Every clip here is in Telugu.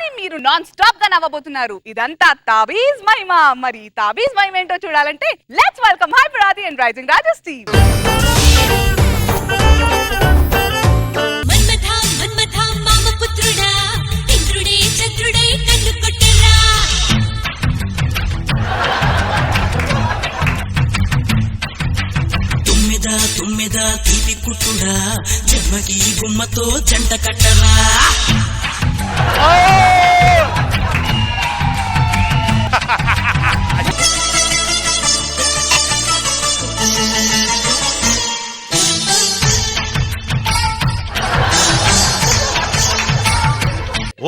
కానీ మీరు నాన్ స్టాప్ గా నవ్వబోతున్నారు. ఇదంతా తాబీజ్ మహిమ. మరి తాబీజ్ మహిమ ఏంటో చూడాలంటే లెట్స్ వెల్కమ్ హైపర్ ఆది అండ్ రైజింగ్ రాజస్ టీమ్. తుమ్మెద తీపి కుట్టుడా జన్మకి గుమ్మతో జంట కట్టరా.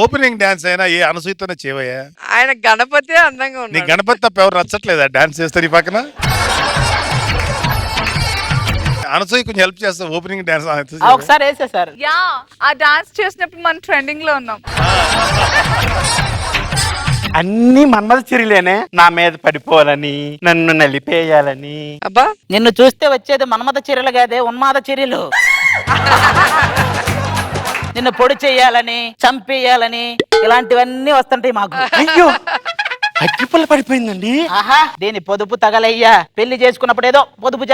ఓపెనింగ్ డాన్స్ అయినా ఏ అనసూయతోనే చేయవయ్యా. ఆయన గణపతి అందంగా నీ ఉన్నాడు. గణపతి తప్ప ఎవరు నచ్చట్లేదా డాన్స్ చేస్తారు ఈ పక్కన? అనసూయ కొంచెం హెల్ప్ చేస్తా ఓపెనింగ్ డాన్స్. ఒకసారి వేసేసారు. యా, ఆ డాన్స్ చేసినప్పుడు మనం ట్రెండింగ్ లో ఉన్నాం. అన్ని మన్మథ చర్యలేనే, నా మీద పడిపోవాలని, నన్ను నలిపేయాలని. అబ్బా, నిన్ను చూస్తే వచ్చేది మన్మథ చర్యలు కాదే, ఉన్మాద చర్యలు. నిన్ను పొడి చేయాలని, చంపేయాలని, ఇలాంటివన్నీ వస్తుంటాయి మాకు. అయ్యో అగ్గిపుల్ల పడిపోయిందండి. ఆహా, దీని పొదుపు తగలయ్యా. పెళ్లి చేసుకున్నప్పుడు ఏదో పొదుపు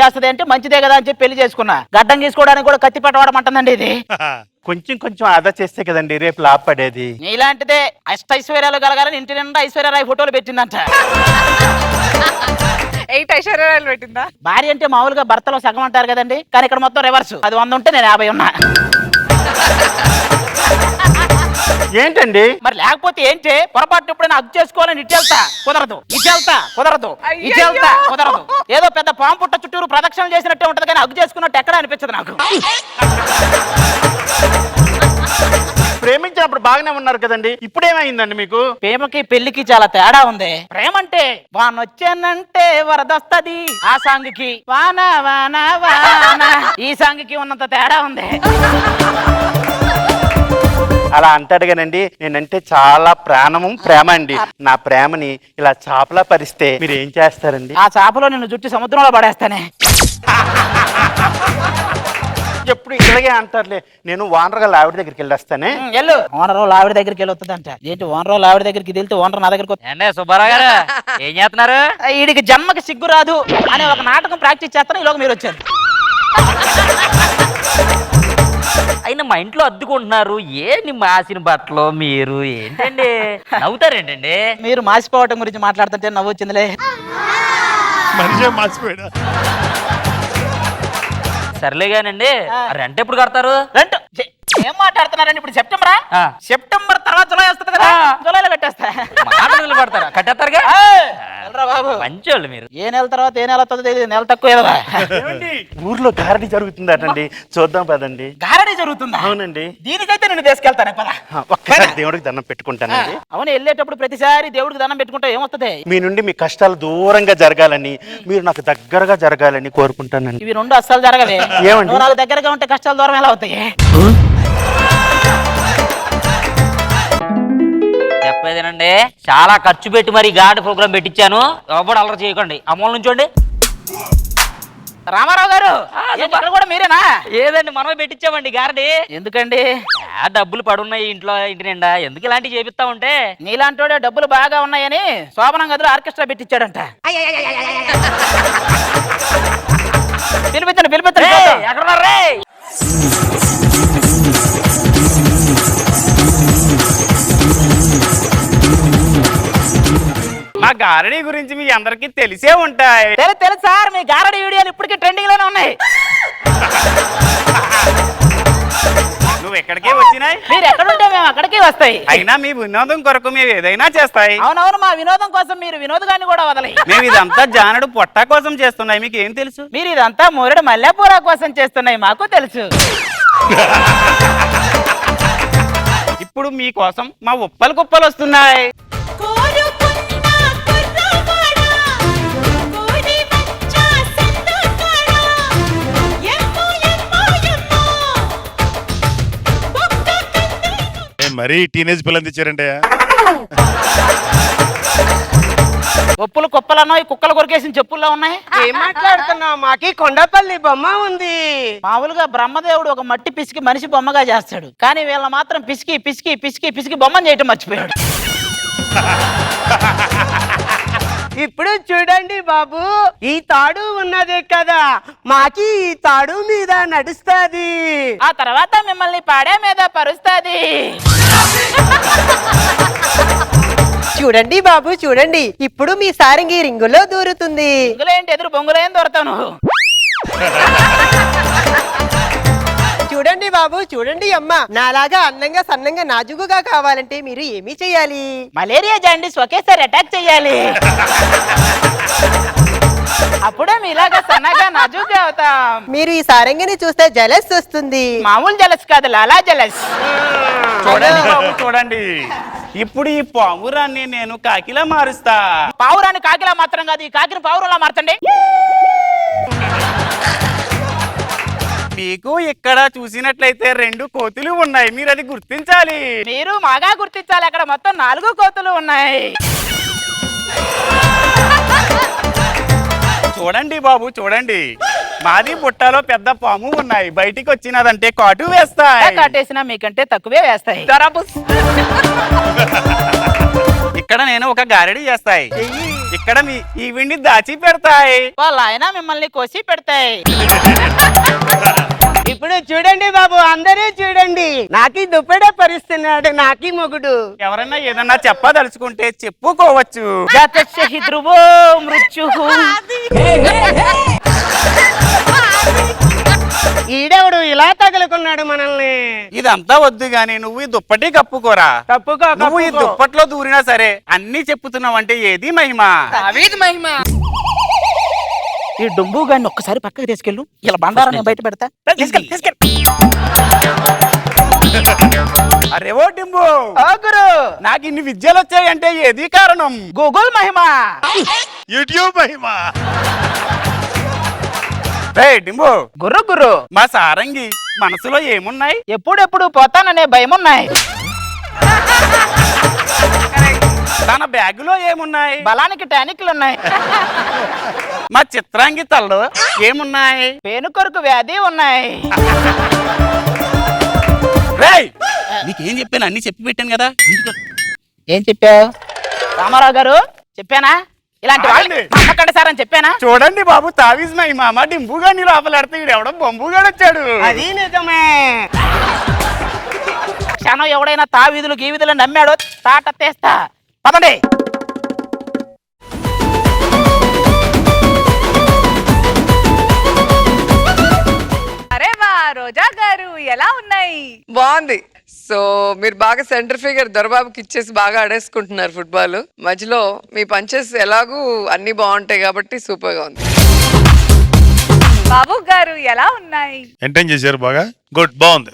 చేస్తది అంటే మంచిదే కదా అని చెప్పి పెళ్లి చేసుకున్నా. గడ్డం తీసుకోవడానికి కూడా కత్తి పట్టవాడమంటుందండి ఇది. కొంచెం కొంచెం ఆదా చేస్తే కదండి రేపు లాభ పడేది. నీలాంటిదే అష్టైశ్వర్యాలు కలగాలని ఇంటి నిండా ఐశ్వర్యరాయ్ ఫోటోలు పెట్టిందంట. 8 ఐశ్వర్యాలు పెట్టిందా? భార్య అంటే మామూలుగా భర్తలో సగం అంటారు కదండి, కానీ ఇక్కడ మొత్తం రివర్స్. అది 100 ఉంటే నేను 50 ఉన్నా. ఏంటండి మరి లేకపోతే ఏంటి? పొరపాటు ఎప్పుడైనా అగ్గు చేసుకోవాలని ఇటెళ్తా కుదరదు, ఇటెళ్తా కుదరదు, ఇటెళ్తా కుదరదు. ఏదో పెద్ద పాము పుట్ట చుట్టూరు ప్రదక్షిణలు చేసినట్టే ఉంటది, కానీ అగ్గు చేసుకున్నట్టు ఎక్కడ అనిపించదు నాకు. ప్రేమించినప్పుడు బాగానే ఉన్నారు కదండి, ఇప్పుడేమైందండి మీకు? ప్రేమకి పెళ్లికి చాలా తేడా ఉంది. ప్రేమ అంటే వానొచ్చానంటే వరదొస్తది, ఆ సాంగ్ కి వాన వాన వాన ఈ సాంగ్ కి ఉన్నంత తేడా ఉంది. అలా అంటాడు కానండి, నేనంటే చాలా ప్రేమ అండి. నా ప్రేమని ఇలా చాపలా పరిస్తే మీరు ఏం చేస్తారండి? ఆ చేపలో నిన్ను జుట్టి సముద్రంలో పడేస్తానే. ఎప్పుడు ఇలాగే అంటారులే. నేను వానరగా ఆవిడ దగ్గరికి వెళ్ళొస్తానే. వెళ్ళు. ఓనర్ ఆవిడ దగ్గరికి వెళ్ళొస్తుందంట. ఏంటి ఓనర్ ఆవిడ దగ్గరికి వెళ్తే ఓనర్ నా దగ్గరికి ఏంటే సుబ్బారావు గారు ఏం చేస్తున్నారు? వీడికి జన్మకి సిగ్గు రాదు అనే ఒక నాటకం ప్రాక్టీస్ చేస్తాను. ఈలోగా మీరు వచ్చారు. అయినా మా ఇంట్లో అద్దుకుంటున్నారు, ఏంటి మాసిన బట్టలు మీరు ఏంటండి నవ్వుతారేంటండి? మీరు మాసిపోవటం గురించి మాట్లాడుతుంటే నవ్వు వచ్చిందిలే. మనిషే మార్చిపోయాడా? సర్లేగానండి, రెంట్ ఎప్పుడు కడతారు? రెంట్ ఏం మాట్లాడుతున్నారండి? ఇప్పుడు సెప్టెంబరా? సెప్టెంబర్ తర్వాత జులై వస్తుంది కదా, జులైలో కట్టేస్తా. మాటలు కడతారా? కట్టేస్తారుగా బాబు. మంచోళ్ళు మీరు. ఏ నెల తర్వాత ఏ నెల వస్తుందో తెలియదు, నెల తక్కువ ఏదో. ఊర్లో గారడి జరుగుతుందటండి, చూద్దాం పదండి. గారడీ జరుగుతుందా? అవునండి. దీనికైతే నేను తీసుకెళ్తాను పద. ఒక్కసారి దేవుడికి దండం పెట్టుకుంటానండి. అవును, వెళ్ళేటప్పుడు ప్రతిసారి దేవుడికి దండం పెట్టుకుంటా ఏమొస్తుంది? మీ నుండి మీ కష్టాలు దూరంగా జరగాలని, మీరు నాకు దగ్గరగా జరగాలని కోరుకుంటానండి. ఇవి రెండు అస్సలు జరగవే. ఏమండి? నువ్వు నాకు దగ్గరగా ఉంటే కష్టాలు దూరం ఎలా అవుతాయి? చెప్పేదేనండి, చాలా ఖర్చు పెట్టి మరి గాడి ప్రోగ్రామ్ పెట్టించాను. ఎవరు అల్లరి చేయకండి, అమౌంట్ నుంచోండి. రామారావు గారు ఇక్కడ కూడా మీరేనా? ఏదండి, మనమే పెట్టించామండి గారడి. ఎందుకండి? డబ్బులు పడున్నాయి ఇంట్లో, ఇంటి నిండా, ఎందుకు ఇలాంటివి చేపిస్తా ఉంటే. నీలాంటోడే డబ్బులు బాగా ఉన్నాయని శోభనం గదిలో ఆర్కెస్ట్రా పెట్టించాడంట. పిలిపించండి. ఎక్కడున్నారే? మా గారడీ గురించి మీ అందరికి తెలిసే ఉంటాయి. తెలుసు సార్, మీ గారడీ వీడియోలు ఇప్పటికీ ట్రెండింగ్ లోనే ఉన్నాయి. నువ్వు ఎక్కడికే వచ్చినాయి, మీరు ఎక్కడుంటే మేము అక్కడికి వస్తాయి. అయినా మీ వినోదం కొరకు మేము ఏదైనా చేస్తాయి. అవునవును, మా వినోదం కోసం మీరు వినోదగాన్ని కూడా వదలయి. మేము ఇదంతా జానడు పొట్ట కోసం చేస్తున్నాయి, మీకు ఏం తెలుసు? మీరు ఇదంతా మూరెడు మల్లెపూల కోసం చేస్తున్నాయి, మాకు తెలుసు. ఇప్పుడు మీకోసం మా ఉప్పలు కుప్పలు వస్తున్నాయి. మరీ టీనేజ్ పిల్లలు తెచ్చారంటే ఒప్పులు కుప్పలను ఈ కుక్కలు కొరికేసిన చెప్పుల్లో ఉన్నాయి. ఏం మాట్లాడుతున్నావు? మాకి కొండపల్లి బొమ్మ ఉంది. మామూలుగా బ్రహ్మదేవుడు ఒక మట్టి పిసికి మనిషి బొమ్మగా చేస్తాడు, కానీ వీళ్ళ మాత్రం పిసికి పిసికి పిసికి పిసికి బొమ్మను చేయటం మర్చిపోయాడు. ఇప్పుడు చూడండి బాబు, ఈ తాడు ఉన్నదే కదా, మాకి ఈ తాడు మీద నడుస్తాది. ఆ తర్వాత మిమ్మల్ని పాడే మీద పరుస్తాది. చూడండి బాబు చూడండి, ఇప్పుడు మీ సారంగి రింగులో దూరుతుంది. బొంగులేంటి ఎదురు బొంగులేం దొరతావు నువ్వు. చూడండి బాబు చూడండి అమ్మ, నాలాగా అందంగా సన్నంగా నాజుగుగా కావాలంటే మీరు ఏమి చేయాలి? మలేరియా జాండీస్ ఒకేసారి అటాక్ చెయ్యాలి. అప్పుడే మీలాగా సన్నగా నాజుగ్గా అవుతాం. మీరు ఈ సారంగిని చూస్తే జలస్ వస్తుంది. మామూలు జలస్ కాదు, లాలా జలస్. చూడండి బాబు చూడండి, ఇప్పుడు ఈ పావురాన్ని నేను కాకిలా మారుస్తా. పావురాన్ని కాకిలా మాత్రం కాదు, ఈ కాకిని పావురంలా మార్చండి. మీకు ఇక్కడ చూసినట్లయితే 2 కోతులు ఉన్నాయి, మీరు అది గుర్తించాలి. మీరు బాగా గుర్తించాలి, అక్కడ మొత్తం 4 కోతులు ఉన్నాయి. చూడండి బాబు చూడండి, మాది బుట్టలో పెద్ద పాము ఉన్నాయి, బయటికి వచ్చినదంటే కాటు వేస్తాయి. కాటేసినా మీకంటే తక్కువే వేస్తాయి. ఇక్కడ నేను ఒక గారెడి చేస్తాయి, ఇక్కడ మీ ఈవిడ్ని దాచి పెడతాయి. వాళ్ళ ఆయన మిమ్మల్ని కోసి పెడతాయి. ఇప్పుడు చూడండి బాబు, అందరూ చూడండి, నాకి దుప్పడే పరిస్తున్నాడు నాకి మొగుడు. ఎవరైనా ఏదన్నా చెప్పదలుచుకుంటే చెప్పుకోవచ్చు. జాతస్య ధ్రువో మృత్యుః. ఈడెవడు ఇలా తగులుకున్నాడు మనల్ని? ఇదంతా వద్దు గాని నువ్వు ఈ దుప్పటి కప్పుకోరా. తప్పుకో నువ్వు ఈ దుప్పట్లో దూరినా సరే అన్ని చెప్పుతున్నావంటే ఏది మహిమ? ఈ డుంబు గాని ఒక్కసారి పక్కకి తీసుకెళ్ళు, ఇలా బండారం నేను బయట పెడతా. తీసుకెళ్ళి. అరే ఓ డింబు, గురు, నాకు ఇన్ని విద్యలు వచ్చాయంటే ఏది కారణం? గూగుల్ మహిమ. యూట్యూబ్ మహిమ. డింబు, గుర్రు గుర్రు, మా సారంగి మనసులో ఏమున్నాయి? ఎప్పుడెప్పుడు పోతాననే భయం ఉన్నాయి. తన బ్యాగులో ఏమున్నాయి? బలానికి టానిక్లు ఉన్నాయి. మా చిత్రాంగి తల్లో ఏమున్నాయి? పేనుకొరకు వ్యాధి ఉన్నాయి. నీకేం చెప్పాను? అన్ని చెప్పి పెట్టాను కదా. ఏం చెప్పావు రామారావు గారు? చెప్పానా ఇలాంటి వాళ్ళని నమ్మకండి సార్ అని చెప్పానా? చూడండి బాబు, తావీజ్ మై మామ డింబుగా నీ లోపలాడితే వీడెవడో బొంబుగా వచ్చాడు. అది నిజమే. క్షణం ఎవడైనా తావీధులు గీవిధులు నమ్మాడో తాట తెస్తా. పదండి. అరే వా, రోజా గారు ఎలా ఉన్నాయి? బాగుంది. సో మీరు బాగా సెంటర్ ఫిగర్ దొరబాబుకి ఇచ్చేసి బాగా ఆడేసుకుంటున్నారు ఫుట్బాల్. మధ్యలో మీ పంచెస్ ఎలాగూ అన్ని బాగుంటాయి కాబట్టి సూపర్ గా ఉంది. బాబు గారు ఎలా ఉన్నాయి? ఎంటైన్ చేశారు బాగా. గుడ్, బాగుంది.